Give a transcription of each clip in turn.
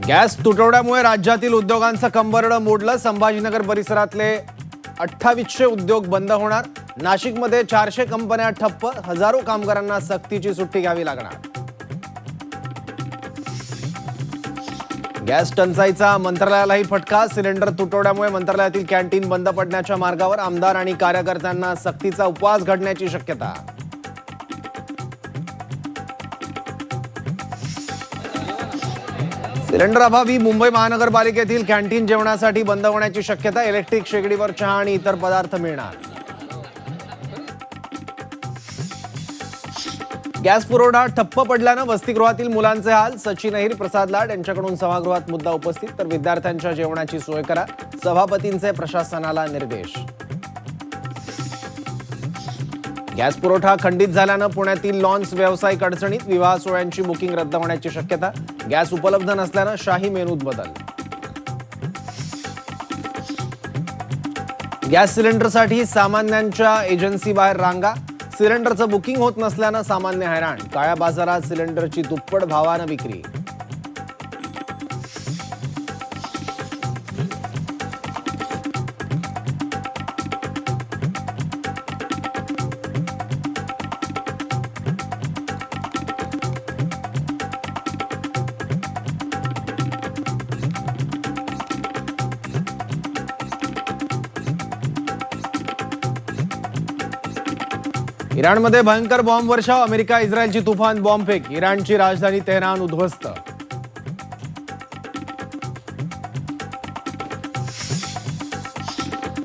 Gas तुटवड्यामुळे राज्यातील उद्योगांचं कंबरडं मोडलं. संभाजीनगर परिसरातले 2800 उद्योग बंद होणार. नाशिकमध्ये 400 कंपन्या ठप्प. हजारो कामगारांना सक्तीची सुट्टी घ्यावी लागणार. गॅस टंचाईचा मंत्रालयालाही फटका. सिलेंडर तुटवड्यामुळे मंत्रालयातील कॅन्टीन बंद पडण्याच्या मार्गावर. आमदार आणि कार्यकर्त्यांना सक्तीचा उपवास घडण्याची शक्यता. सिलेंडर अभावी मुंबई महानगरपालिकेतील कॅन्टीन जेवणासाठी बंद होण्याची शक्यता. इलेक्ट्रिक शेगडीवर चहा आणि इतर पदार्थ मिळणार. गॅस पुरवठा ठप्प पडल्यानं वसतिगृहातील मुलांचे हाल. सचिन अहिर, प्रसाद लाड यांच्याकडून सभागृहात मुद्दा उपस्थित. तर विद्यार्थ्यांच्या जेवणाची सोय करा. सभापतींचे प्रशासनाला निर्देश. गॅस पुरवठा खंडित झाल्यानं पुण्यातील लॉन्स व्यावसायिक अडचणीत. विवाह सोहळ्यांची बुकिंग रद्द होण्याची शक्यता. गॅस उपलब्ध नसल्यानं शाही मेनूत बदल. गॅस सिलेंडरसाठी सामान्यांच्या एजन्सीबाहेर रांगा. सिलेंडरचं बुकिंग होत नसल्यानं सामान्य हैराण. काळ्या बाजारात सिलेंडरची दुप्पट भावानं विक्री. इराणमध्ये भयंकर बॉम्ब वर्षाव. अमेरिका इस्रायलची तुफान बॉम्बफेक. इराणची राजधानी तेहरान उद्ध्वस्त.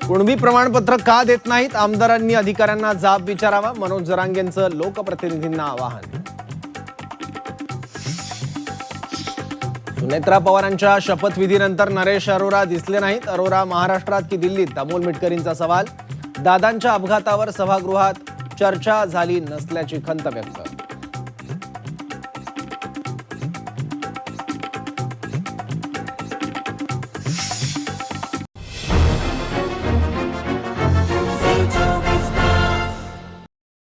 कुणबी प्रमाणपत्र का देत नाहीत? आमदारांनी अधिकाऱ्यांना जाब विचारावा. मनोज जरांगेंचं लोकप्रतिनिधींना आवाहन. सुनेत्रा पवारांच्या शपथविधीनंतर नरेश अरोरा दिसले नाहीत. अरोरा महाराष्ट्रात की दिल्लीत? अमोल मिटकरींचा सवाल. दादांच्या अपघातावर सभागृहात चर्चा झाली नसल्याची खंत व्यक्त.